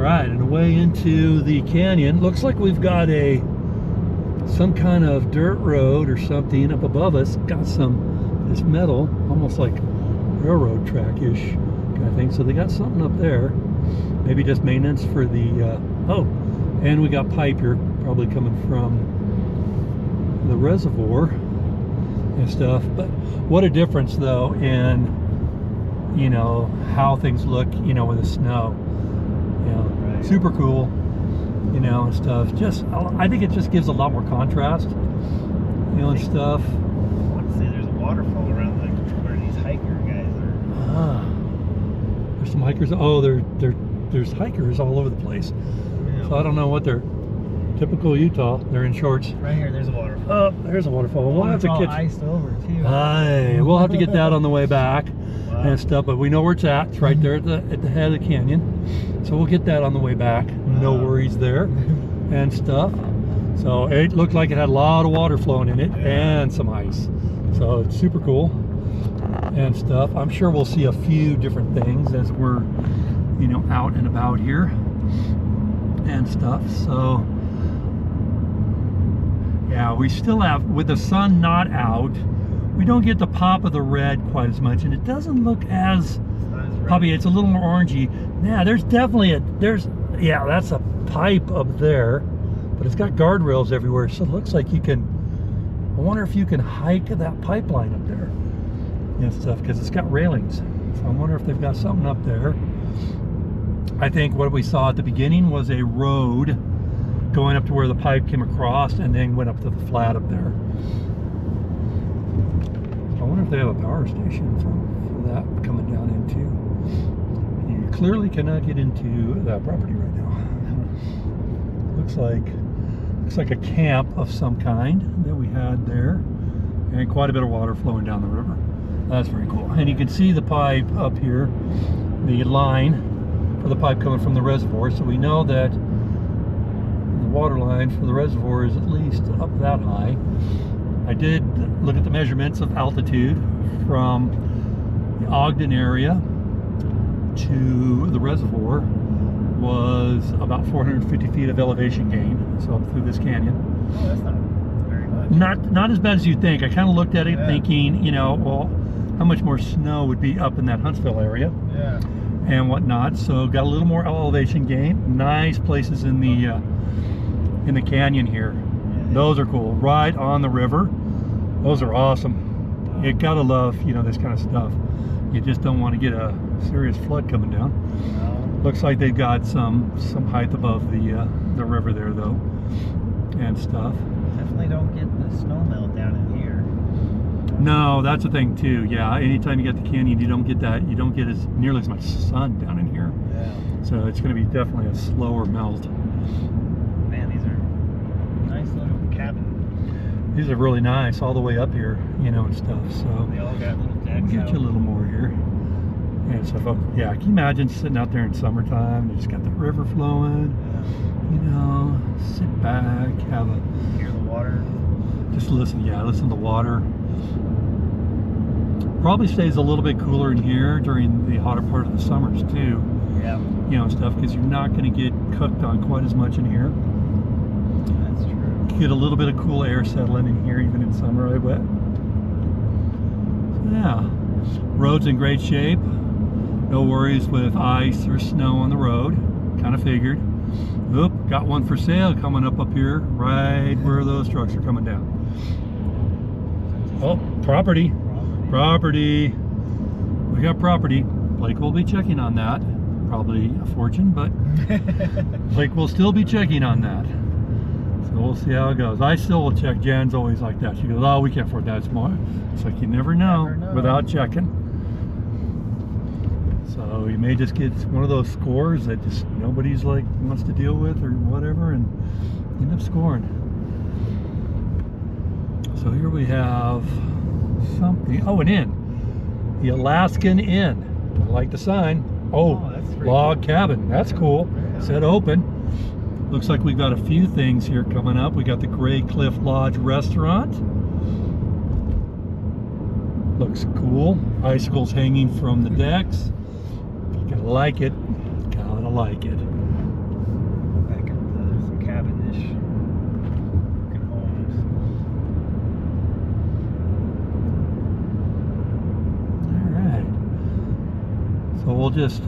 right, and away into the canyon. Looks like we've got some kind of dirt road or something up above us. Got this metal, almost like railroad track-ish kind of thing. So they got something up there. Maybe just maintenance for the, oh, and we got pipe here, probably coming from the reservoir and stuff. But what a difference though in, you know, how things look, you know, with the snow. You know, right. Super cool, you know, and stuff. Just, I think it just gives a lot more contrast, you know, and stuff. I want to say there's a waterfall around like where these hiker guys are. Ah, there's some hikers. Oh, there's hikers all over the place. Yeah. So I don't know what they're. Typical Utah. They're in shorts. Right here, there's a waterfall. Oh, there's a waterfall. We'll have to get iced over too. Aye, we'll have to get that on the way back. Wow. And stuff. But we know where it's at. It's right there at the head of the canyon. So we'll get that on the way back. No worries there, and stuff. So it looked like it had a lot of water flowing in it, and some ice. So it's super cool and stuff. I'm sure we'll see a few different things as we're, you know, out and about here and stuff. So yeah, we still have, with the sun not out, we don't get the pop of the red quite as much, and it doesn't look as poppy. It's a little more orangey. Yeah, there's definitely yeah, that's a pipe up there, but it's got guardrails everywhere, so it looks like you can, I wonder if you can hike that pipeline up there and stuff, because it's got railings. So I wonder if they've got something up there. I think what we saw at the beginning was a road going up to where the pipe came across and then went up to the flat up there. I wonder if they have a power station for that coming down into. You clearly cannot get into that property right now. Looks like a camp of some kind that we had there, and quite a bit of water flowing down the river. That's very cool. And you can see the pipe up here, the line for the pipe coming from the reservoir. So we know that water line for the reservoir is at least up that high. I did look at the measurements of altitude from the Ogden area to the reservoir was about 450 feet of elevation gain, so up through this canyon. Oh, that's not very much. Not as bad as you think. I kind of looked at it thinking, you know, well, how much more snow would be up in that Huntsville area and whatnot. So got a little more elevation gain. Nice places in the canyon here. Those are cool. Right on the river. Those are awesome. You gotta love, you know, this kind of stuff. You just don't want to get a serious flood coming down. Looks like they've got some height above the river there though, and stuff. Definitely don't get the snow melt down in here. No, that's the thing too. Yeah, anytime you get the canyon, you don't get that. You don't get nearly as much sun down in here. Yeah. So it's going to be definitely a slower melt. These are really nice all the way up here, you know, and stuff. So they all got little decks. We'll get you a little more here. And so, yeah, can you imagine sitting out there in summertime? You just got the river flowing. You know, sit back, hear the water. Just listen. Yeah, listen to the water. Probably stays a little bit cooler in here during the hotter part of the summers too. Yeah. You know, stuff, because you're not going to get cooked on quite as much in here. Get a little bit of cool air settling in here even in summer, I bet. So yeah, road's in great shape. No worries with ice or snow on the road. Kind of figured. Oop, got one for sale coming up here, right where those trucks are coming down. Oh, property. We got property. Blake will be checking on that. Probably a fortune, but Blake will still be checking on that. So we'll see how it goes. I still will check. Jan's always like that. She goes, oh, we can't afford that. It's more. It's like you never know without checking. So you may just get one of those scores that just nobody's like wants to deal with or whatever, and end up scoring. So here we have something. Oh, an inn. The Alaskan Inn. I like the sign. Oh, log cabin. That's cool. Said open. Looks like we've got a few things here coming up. We got the Gray Cliff Lodge restaurant. Looks cool. Icicles hanging from the decks. Gotta like it. Gotta like it. we'll just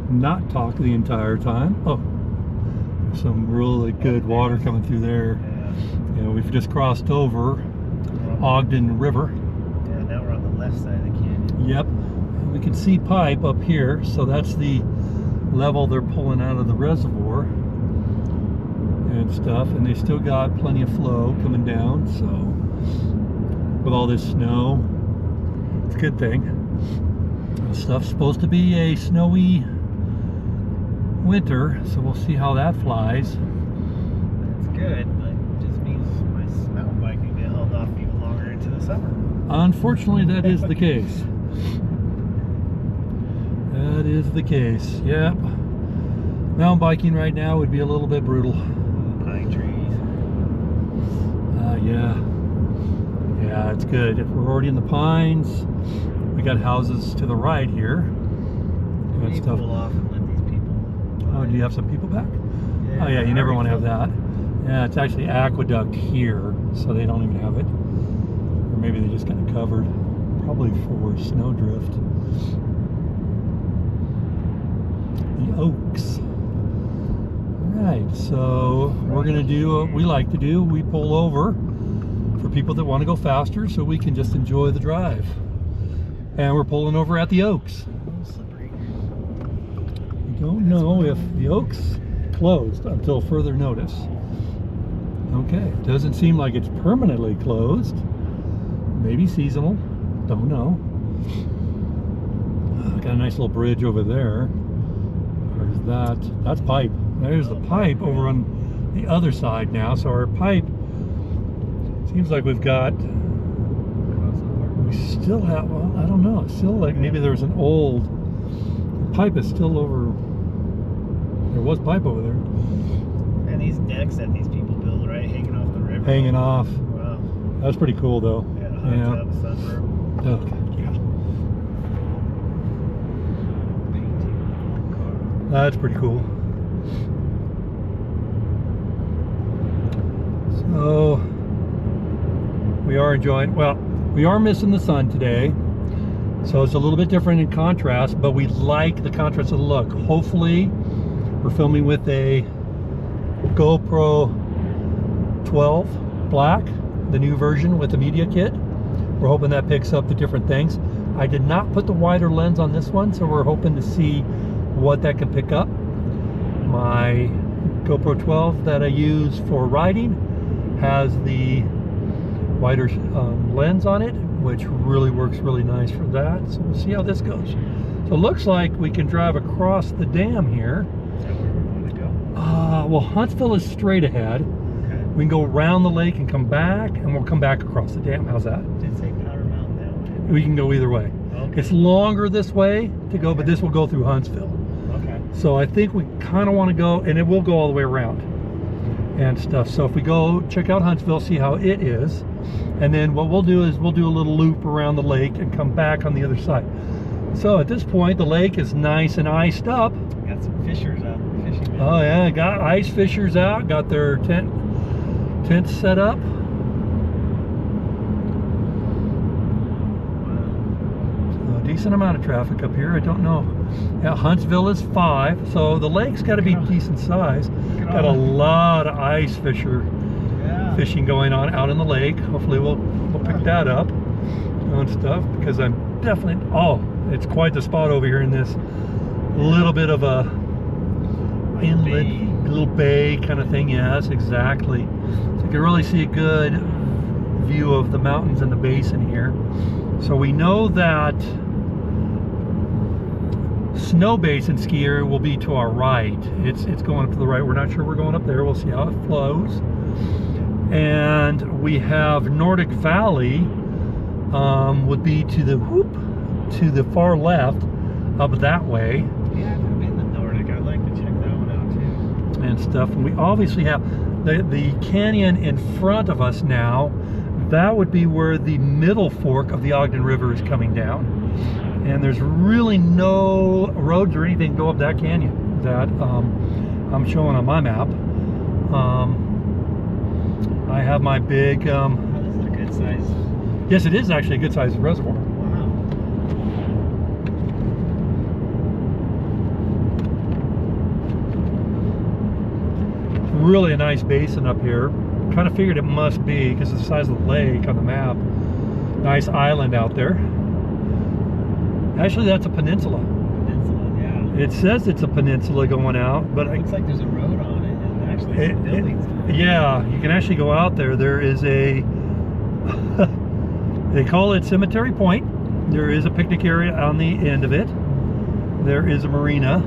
not talk the entire time. Oh, there's some really good water coming through there. Yeah. You know, we've just crossed over Ogden River. Yeah, now we're on the left side of the canyon. Yep. We can see pipe up here, so that's the level they're pulling out of the reservoir and stuff, and they still got plenty of flow coming down, so with all this snow, it's a good thing. This stuff's supposed to be a snowy winter, so we'll see how that flies. That's good, but it just means my mountain bike can get held off even longer into the summer. Unfortunately, that is the case. That is the case. Yep. Mountain biking right now would be a little bit brutal. Pine trees. Yeah. Yeah, it's good. If we're already in the pines, we got houses to the right here. We need to pull off and let these people. Oh, do you have some people back? Yeah, Oh yeah, you never want to have that. Yeah, it's actually aqueduct here, so they don't even have it. Or maybe they just got it covered. Probably for snowdrift. The Oaks. Alright, so we're going to do what we like to do. We pull over for people that want to go faster so we can just enjoy the drive. And we're pulling over at the Oaks. A little slippery. We don't know if the Oaks closed until further notice. Okay, doesn't seem like it's permanently closed. Maybe seasonal, don't know. Got a nice little bridge over there. There's that. That's pipe. There's the pipe over on the other side now. So our pipe seems like we've got. We still have. Well, I don't know. It's still like maybe there's an old pipe is still over. There was pipe over there. And these decks that these people build, right, hanging off the river. Hanging off. Wow. That's pretty cool, though. Yeah, hot tub, sunroof. Okay. That's pretty cool. So we are enjoying, well, we are missing the sun today, so it's a little bit different in contrast, but we like the contrast of the look. Hopefully we're filming with a GoPro 12 Black, the new version with the media kit. We're hoping that picks up the different things. I did not put the wider lens on this one, so we're hoping to see what that can pick up. My GoPro 12 that I use for riding has the wider lens on it, which really works really nice for that. So we'll see how this goes. So it looks like we can drive across the dam here. Is that where we want to go? Well, Huntsville is straight ahead. Okay. We can go around the lake and come back, and we'll come back across the dam. How's that? Did it say Powder Mountain that way? We can go either way. Okay. It's longer this way to go, but this will go through Huntsville. Okay. So I think we kind of want to go, and it will go all the way around and stuff. So if we go check out Huntsville, see how it is, and then what we'll do is we'll do a little loop around the lake and come back on the other side. So at this point, the lake is nice and iced up. Got some fishers out fishing. Oh yeah, got ice fishers out, got their tents set up. Decent amount of traffic up here. I don't know. Yeah, Huntsville is 5, so the lake's got to be decent size. Got a lot of ice fishing going on out in the lake. Hopefully we'll pick that up and stuff, because I'm definitely, oh, it's quite the spot over here in this little bit of a inlet, little bay kind of thing. Yes, exactly. So you can really see a good view of the mountains and the basin here. So we know that Snow Basin ski area will be to our right. It's going up to the right. We're not sure we're going up there. We'll see how it flows. And we have Nordic Valley would be to the far left up that way. Yeah, I haven't been to Nordic. I'd like to check that one out too. And stuff. And we obviously have the canyon in front of us now. That would be where the middle fork of the Ogden River is coming down. And there's really no roads or anything go up that canyon that I'm showing on my map. I have my big... Oh, this is a good size. Yes, it is actually a good sized reservoir. Wow. really a nice basin up here. Kind of figured it must be because of the size of the lake on the map. Nice island out there. Actually, that's a peninsula. Peninsula, yeah. It says it's a peninsula going out, but It looks like there's a road on it, and actually some buildings. Yeah, you can actually go out there. There is a, they call it Cemetery Point. There is a picnic area on the end of it. There is a marina.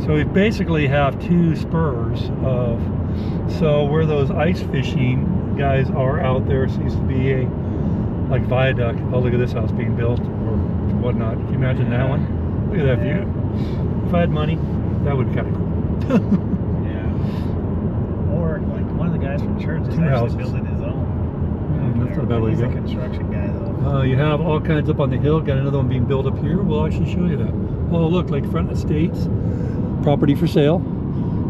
So we basically have two spurs of, so where those ice fishing guys are out there, seems to be a, like viaduct. Oh, look at this house being built or whatnot. Can you imagine that one? Look at that view. If I had money, that would be kind of cool. Yeah. Or like one of the guys from church is actually building his own. That's not a bad way to go. He's a construction guy though. You have all kinds up on the hill. Got another one being built up here. We'll actually show you that. Oh, look, Lakefront Estates. Property for sale.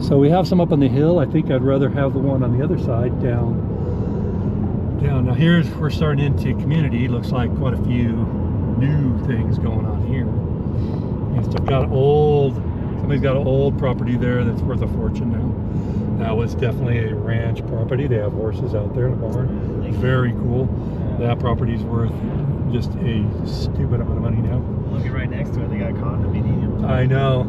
So we have some up on the hill. I think I'd rather have the one on the other side down. Now here's, we're starting into community. Looks like quite a few new things going on here. And stuff. Somebody's got an old property there that's worth a fortune now. That was definitely a ranch property. They have horses out there in a barn. Very cool. That property's worth just a stupid amount of money now. Looking right next to it, they got condominiums. I know.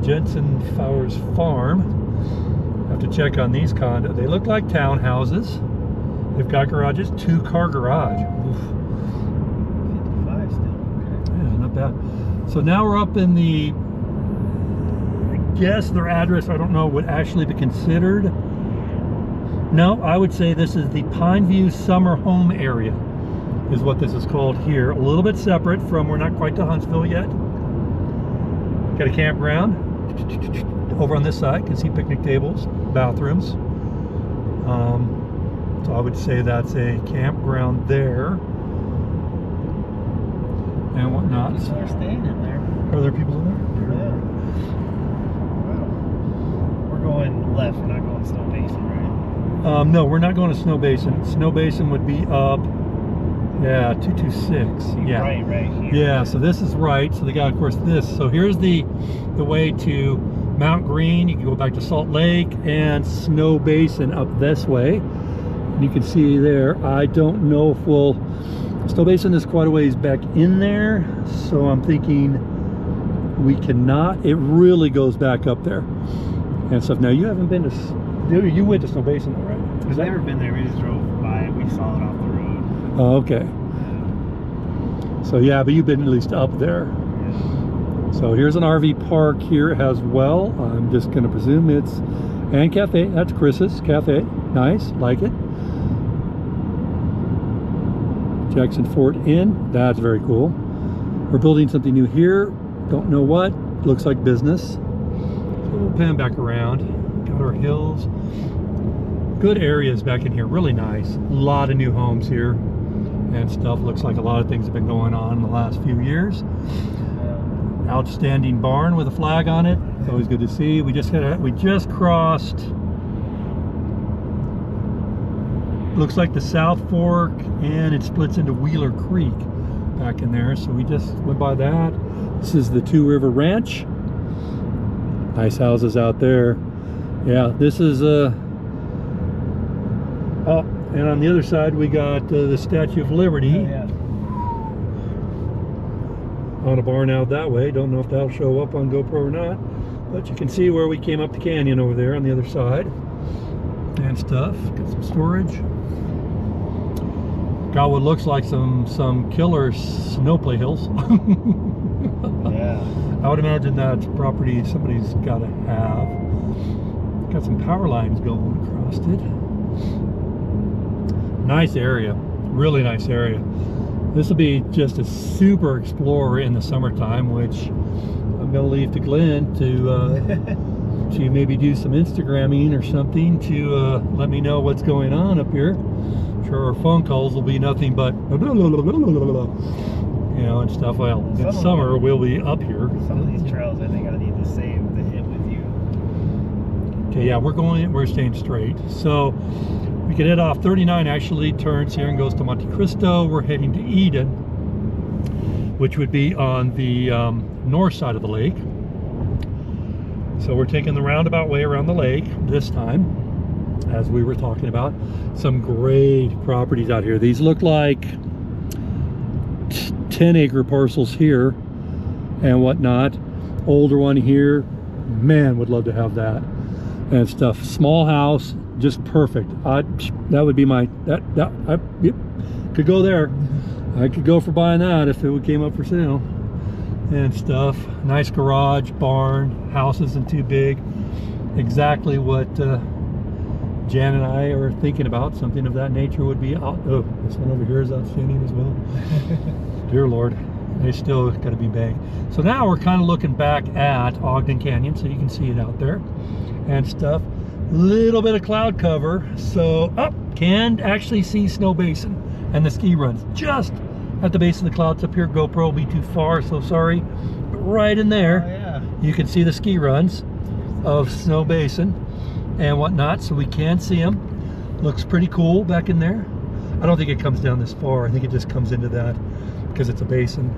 Jensen Fowers Farm. Have to check on these condos. They look like townhouses. They've got garages, 2-car garage. Oof. 55 still. Okay. Yeah, not bad. So now we're up in the, I guess their address, I don't know, would actually be considered. No, I would say this is the Pineview Summer Home area, is what this is called here. A little bit separate from, we're not quite to Huntsville yet. Got a campground over on this side. You can see picnic tables, bathrooms. So I would say that's a campground there and whatnot. People are staying in there. Are there people in there? Yeah. Wow. We're going left. We're not going Snow Basin, right? No, we're not going to Snow Basin. Snow Basin would be up, yeah, 226. Yeah. Right here. Yeah, so this is right. So they got, of course, this. So here's the way to Mount Green. You can go back to Salt Lake and Snow Basin up this way. And you can see there, I don't know if we'll, Snow Basin is quite a ways back in there. So I'm thinking we cannot. It really goes back up there and stuff. Now, you haven't been to, you went to Snow Basin though, right? I've never been there. We just drove by it. We saw it off the road. Oh, okay. So yeah, but you've been at least up there. Yeah. So here's an RV park here as well. I'm just going to presume it's, and cafe. That's Chris's cafe. Nice, like it. Jackson Fort Inn. That's very cool. We're building something new here. Don't know what. Looks like business. So we'll pan back around. Got our hills. Good areas back in here. Really nice. A lot of new homes here and stuff. Looks like a lot of things have been going on in the last few years. Outstanding barn with a flag on it. It's always good to see. We just crossed, looks like the South Fork, and it splits into Wheeler Creek back in there. So we just went by that. This is the Two River Ranch. Nice houses out there. Yeah, this is oh, and on the other side we got the Statue of Liberty. Oh, yeah. On a barn out that way. Don't know if that'll show up on GoPro or not, but you can see where we came up the canyon over there on the other side and stuff. Got some storage. Got what looks like some killer snowplay hills. Yeah. I would imagine that's property somebody's got to have. Got some power lines going across it. Nice area, really nice area. This will be just a super explorer in the summertime, which I'm going to leave to Glenn to maybe do some Instagramming or something to let me know what's going on up here. I'm sure our phone calls will be nothing but you know, and stuff. Well, in summer we'll be up here. Some of these trails I think I need to save to hit with you. Okay, yeah, we're staying straight. So we can head off 39 actually turns here and goes to Monte Cristo. We're heading to Eden, which would be on the north side of the lake. So we're taking the roundabout way around the lake this time, as we were talking about. Some great properties out here. These look like 10-acre parcels here and whatnot. Older one here, man, would love to have that and stuff. Small house, just perfect. That would be my, yep, could go there. I could go for buying that if it came up for sale and stuff. Nice garage, barn, house isn't too big. Exactly what Jan and I are thinking about. Something of that nature would be out. Oh, this one over here is outstanding as well. Dear Lord, they still got to be big. So now we're kind of looking back at Ogden Canyon, so you can see it out there and stuff. Little bit of cloud cover, so can actually see Snow Basin and the ski runs just at the base of the clouds up here. GoPro will be too far, so sorry. But right in there, you can see the ski runs of Snow Basin and whatnot, so we can see them. Looks pretty cool back in there. I don't think it comes down this far. I think it just comes into that because it's a basin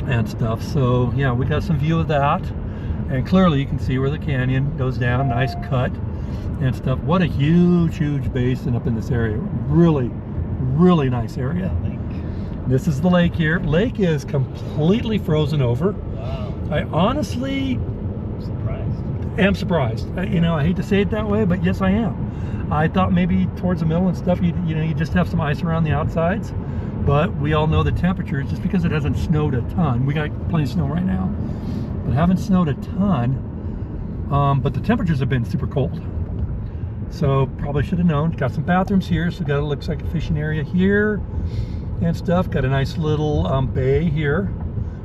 and stuff. So yeah, we got some view of that, and clearly you can see where the canyon goes down. Nice cut and stuff. What a huge basin up in this area. Really nice area. This is the lake here. Lake is completely frozen over. Wow. I honestly am surprised. You know, I hate to say it that way, but yes, I am. I thought maybe towards the middle and stuff, you know, you just have some ice around the outsides. But we all know the temperatures, just because it hasn't snowed a ton. We got plenty of snow right now, but haven't snowed a ton. But the temperatures have been super cold. So probably should have known. Got some bathrooms here, so got it looks like a fishing area here and stuff. Got a nice little bay here.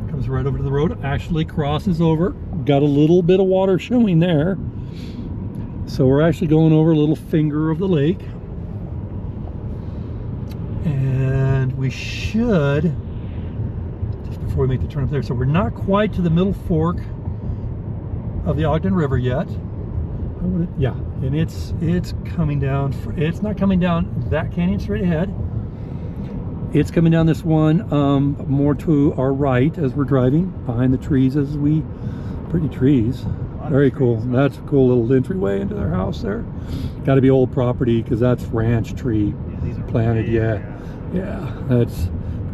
Comes right over to the road. Actually crosses over. Got a little bit of water showing there. So we're actually going over a little finger of the lake. And we should, just before we make the turn up there, so we're not quite to the middle fork of the Ogden River yet. Yeah, and it's coming down. It's not coming down that canyon straight ahead. It's coming down this one more to our right as we're driving behind the trees as we, pretty trees. Very cool. That's a cool little entryway into their house there. Got to be old property because that's ranch tree planted. Yeah, that's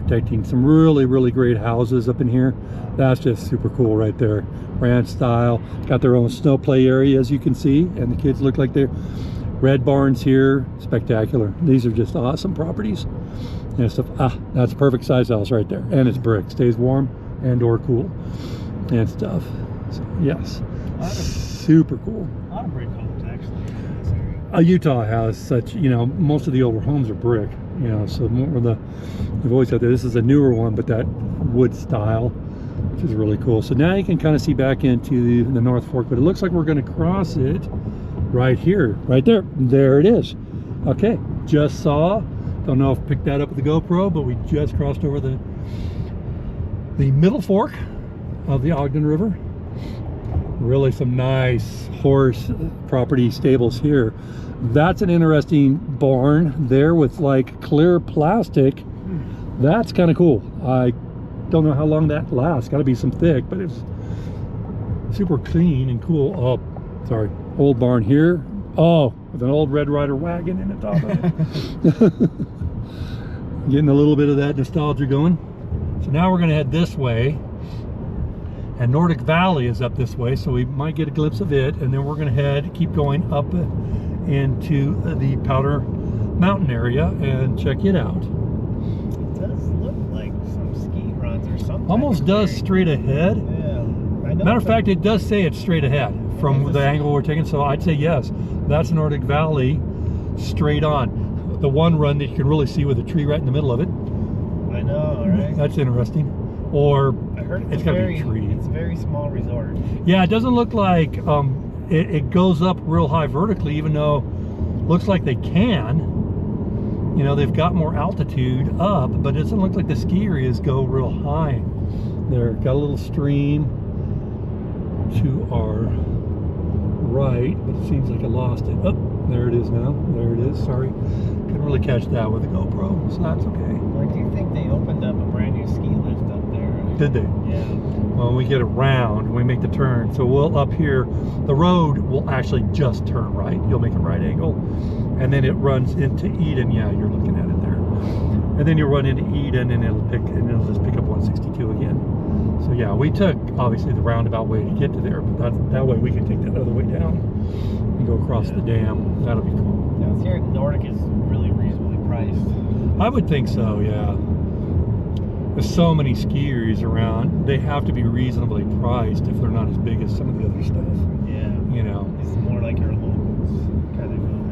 protecting some really great houses up in here. That's just super cool right there. Ranch style. Got their own snow play area, as you can see, and the kids look like they're red barns here. Spectacular. These are just awesome properties and stuff. That's a perfect size house right there, and it's brick. Stays warm and or cool and stuff. So yes, super cool. A lot of brick homes actually in this area. Utah has such, you know, most of the older homes are brick, you know, so more of the, we've always had that. This is a newer one, but that wood style, which is really cool. So now you can kind of see back into the North Fork, but it looks like we're going to cross it right here, right there. There it is. Okay, just saw, don't know if I picked that up with the GoPro, but we just crossed over the middle fork of the Ogden River. Really some nice horse property stables here. That's an interesting barn there with like clear plastic. That's kind of cool. I don't know how long that lasts. Got to be some thick, but it's super clean and cool. Oh, sorry, old barn here. Oh, with an old Red Ryder wagon in the top of it. Getting a little bit of that nostalgia going. So now we're going to head this way. And Nordic Valley is up this way, so we might get a glimpse of it, and then we're going to keep going up into the Powder Mountain area and check it out. It does look like some ski runs or something. Almost does straight ahead. Yeah. Matter of fact, it does say it's straight ahead from the angle we're taking, so I'd say yes. That's Nordic Valley straight on. The one run that you can really see with a tree right in the middle of it. I know, right? That's interesting. Or I heard it's got to be a tree. It's a very small resort. Yeah, it doesn't look like it goes up real high vertically, even though looks like they can. You know, they've got more altitude up, but it doesn't look like the ski areas go real high. There, got a little stream to our right, but it seems like I lost it. Oh, there it is now. There it is. Sorry, couldn't really catch that with the GoPro, so that's okay. Or do you think they opened up a brand new ski lift up there? did they? Yeah. When we get around, we make the turn. So we'll up here, the road will actually just turn right. You'll make a right angle, and then it runs into Eden. Yeah, you're looking at it there. And then you'll run into Eden, and it'll just pick up 162 again. So yeah, we took obviously the roundabout way to get to there, but that way we can take that other way down and go across the dam. That'll be cool. Now, here Nordic is really reasonably priced. I would think so, yeah. There's so many skiers around, they have to be reasonably priced if they're not as big as some of the other stuff. Yeah. You know. It's more like your locals kind of go